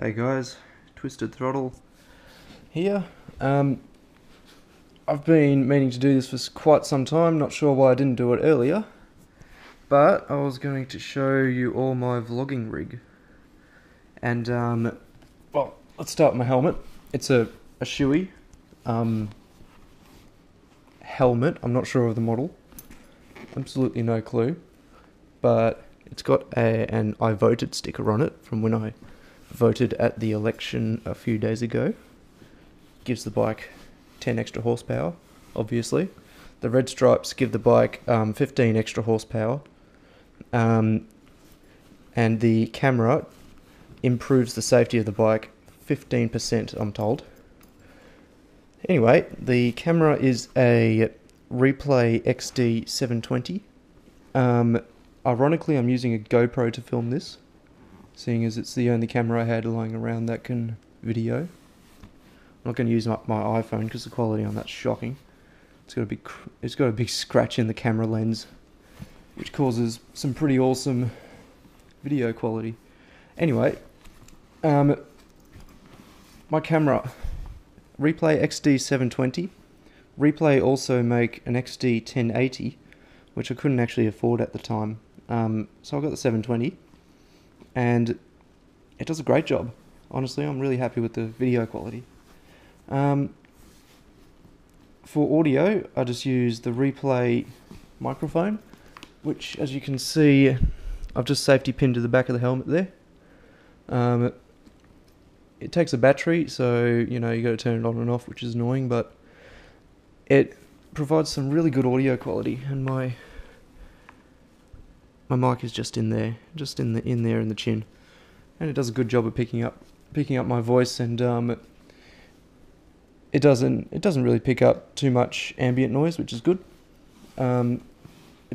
Hey guys, Twysted Throttle here. I've been meaning to do this for quite some time, not sure why I didn't do it earlier, but I was going to show you all my vlogging rig. And, well, let's start with my helmet. It's a Shoei helmet. I'm not sure of the model, absolutely no clue, but it's got an I voted sticker on it from when I voted at the election a few days ago. Gives the bike 10 extra horsepower, obviously. The red stripes give the bike 15 extra horsepower. And the camera improves the safety of the bike 15%, I'm told. Anyway, the camera is a Replay XD720. Ironically, I'm using a GoPro to film this, seeing as it's the only camera I had lying around that can video. I'm not going to use my iPhone because the quality on that's shocking. It's got a big scratch in the camera lens, which causes some pretty awesome video quality. Anyway, my camera, Replay XD720. Replay also make an XD1080, which I couldn't actually afford at the time. So I got the 720. And it does a great job. Honestly, I'm really happy with the video quality. For audio, I just use the Replay microphone, which, as you can see, I've just safety pinned to the back of the helmet there. It takes a battery, so you got to turn it on and off, which is annoying, but it provides some really good audio quality, and my mic is just in there, in the chin, and it does a good job of picking up my voice, and it doesn't really pick up too much ambient noise, which is good. It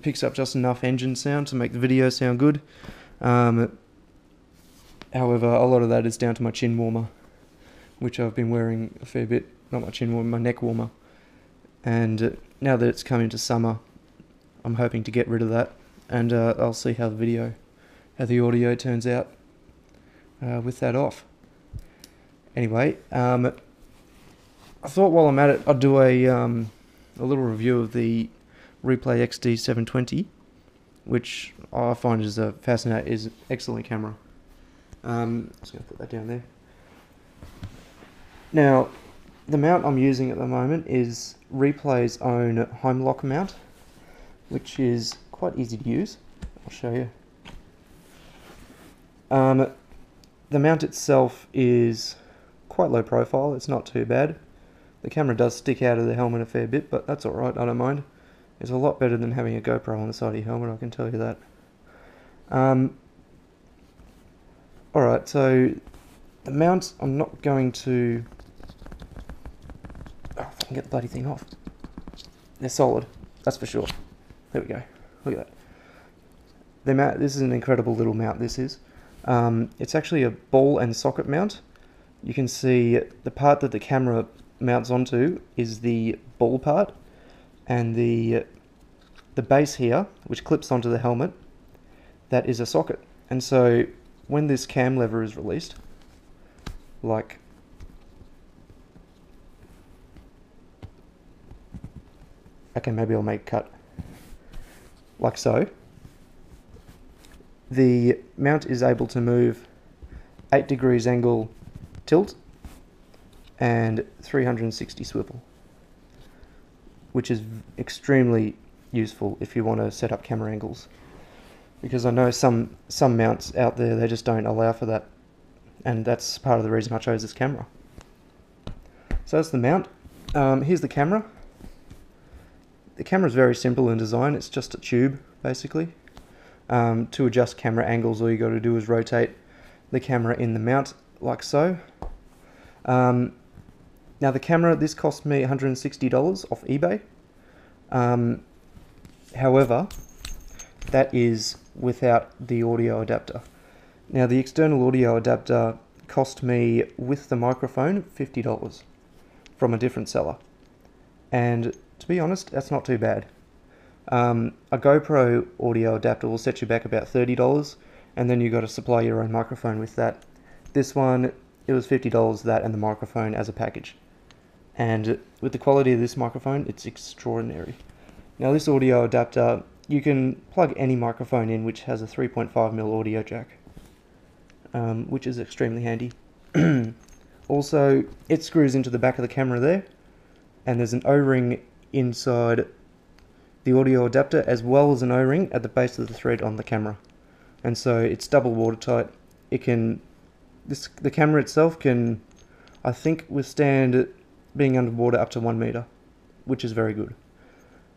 picks up just enough engine sound to make the video sound good. However, a lot of that is down to my chin warmer, which I've been wearing a fair bit. Not my chin warmer, my neck warmer. And now that it's come into summer, I'm hoping to get rid of that. And I'll see how the audio turns out with that off. Anyway, I thought while I'm at it, I'd do a little review of the Replay XD720, which I find is an excellent camera. Just going to put that down there. Now, the mount I'm using at the moment is Replay's own Heimlock mount, which is quite easy to use. I'll show you. The mount itself is quite low profile. It's not too bad. The camera does stick out of the helmet a fair bit, but that's alright, I don't mind. It's a lot better than having a GoPro on the side of your helmet, I can tell you that. Alright, so the mount, I'm not going to... Oh, if I can get the bloody thing off. They're solid, that's for sure. There we go, look at that. This is an incredible little mount, this is. It's actually a ball and socket mount. You can see the part that the camera mounts onto is the ball part, and the base here, which clips onto the helmet, that is a socket. And so when this cam lever is released, like okay, maybe I'll make a cut like so, the mount is able to move 8 degrees angle tilt and 360 swivel, which is extremely useful if you want to set up camera angles, because I know some mounts out there, they just don't allow for that, and that's part of the reason I chose this camera. So that's the mount. Here's the camera. The camera is very simple in design. It's just a tube, basically. To adjust camera angles, all you got to do is rotate the camera in the mount, like so. Now the camera, this cost me $160 off eBay. However, that is without the audio adapter. Now the external audio adapter cost me, with the microphone, $50 from a different seller. And to be honest, that's not too bad. A GoPro audio adapter will set you back about $30, and then you've got to supply your own microphone with that. This one, it was $50, that and the microphone as a package. And with the quality of this microphone, it's extraordinary. Now this audio adapter, you can plug any microphone in which has a 3.5mm audio jack, which is extremely handy. Also, it screws into the back of the camera there, and there's an O-ring inside the audio adapter as well as an O-ring at the base of the thread on the camera. And so it's double watertight. It can, the camera itself can, I think, withstand being underwater up to 1 meter, which is very good.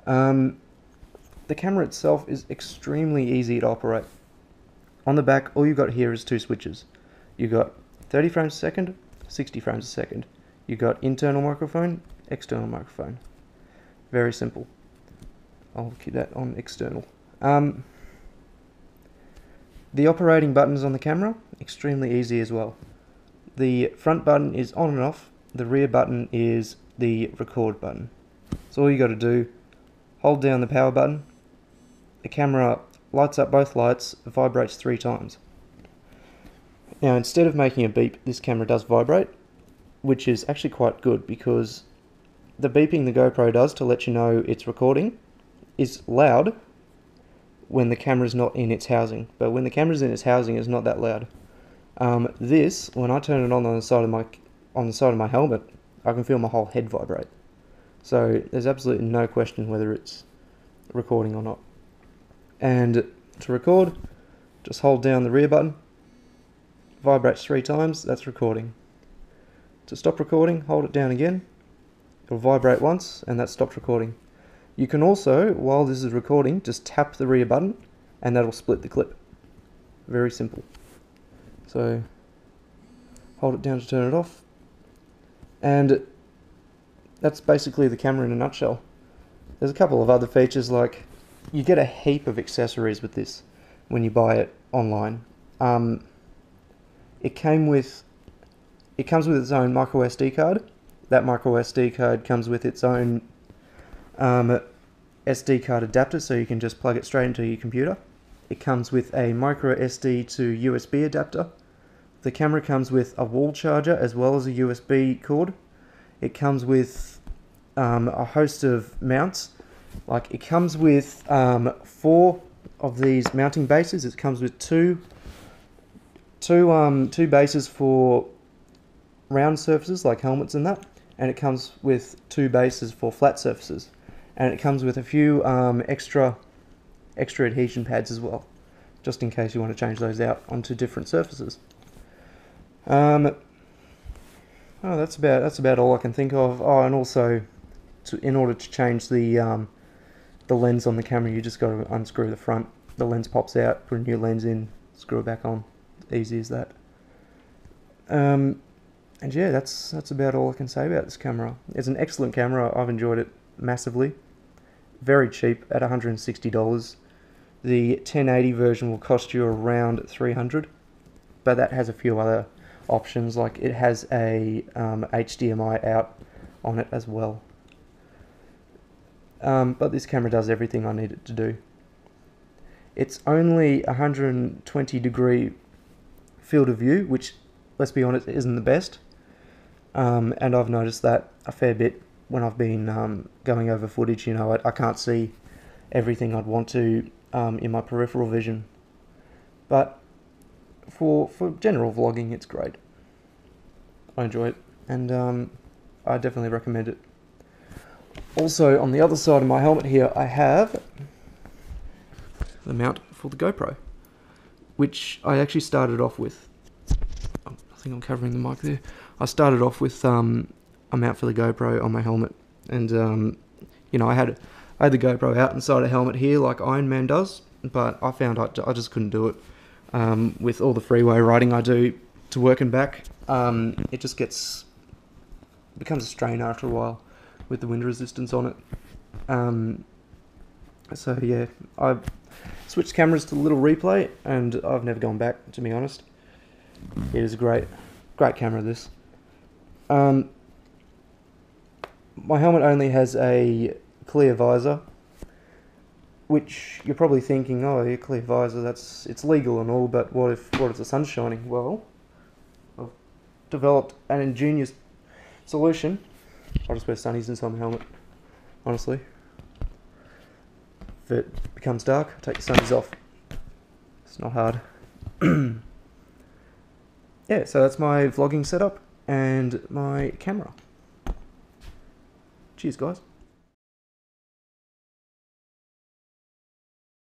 The camera itself is extremely easy to operate. On the back, all you've got here is 2 switches. You've got 30 frames a second, 60 frames a second. You've got internal microphone, external microphone. Very simple. I'll keep that on external. The operating buttons on the camera, extremely easy as well. The front button is on and off. The rear button is the record button. So all you got to do, hold down the power button. The camera lights up both lights, vibrates 3 times. Now instead of making a beep, this camera does vibrate, which is actually quite good because the beeping the GoPro does to let you know it's recording is loud when the camera's not in its housing, but when the camera's in its housing, it's not that loud. This, when I turn it on the side of my helmet, I can feel my whole head vibrate. So there's absolutely no question whether it's recording or not. And to record, just hold down the rear button, vibrates 3 times, that's recording. To stop recording, hold it down again, it'll vibrate once, and that stops recording. You can also, while this is recording, just tap the rear button, and that'll split the clip. Very simple. So, hold it down to turn it off, and that's basically the camera in a nutshell. There's a couple of other features, like you get a heap of accessories with this when you buy it online. It comes with its own micro SD card. That micro SD card comes with its own SD card adapter, so you can just plug it straight into your computer. It comes with a micro SD to USB adapter. The camera comes with a wall charger as well as a USB cord. It comes with a host of mounts. Like, it comes with 4 of these mounting bases. It comes with two bases for round surfaces like helmets and that, and it comes with 2 bases for flat surfaces, and it comes with a few extra adhesion pads as well, just in case you want to change those out onto different surfaces. That's about all I can think of. Oh, and also, in order to change the lens on the camera, you just got to unscrew the front. The lens pops out, put a new lens in, screw it back on. Easy as that. And yeah, that's about all I can say about this camera. It's an excellent camera. I've enjoyed it massively. Very cheap at $160. The 1080 version will cost you around $300, but that has a few other options, like it has a HDMI out on it as well. But this camera does everything I need it to do. It's only 120 degree field of view, which, let's be honest, isn't the best. And I've noticed that a fair bit when I've been going over footage. You know, I can't see everything I'd want to in my peripheral vision. But for general vlogging, it's great. I enjoy it, and I definitely recommend it. Also, on the other side of my helmet here, I have the mount for the GoPro, which I actually started off with. I think I'm covering the mic there. I started off with a mount for the GoPro on my helmet, and you know, I had the GoPro out inside a helmet here like Iron Man does, but I found I just couldn't do it. With all the freeway riding I do to work and back, it just becomes a strain after a while with the wind resistance on it. So yeah, I've switched cameras to the little Replay, and I've never gone back, to be honest. It is a great camera, this. My helmet only has a clear visor, which you're probably thinking, oh, yeah, clear visor, it's legal and all, but what if the sun's shining? Well, developed an ingenious solution. I'll just wear sunnies inside my helmet, honestly. If it becomes dark, I'll take the sunnies off. It's not hard. Yeah, so that's my vlogging setup and my camera. Cheers, guys.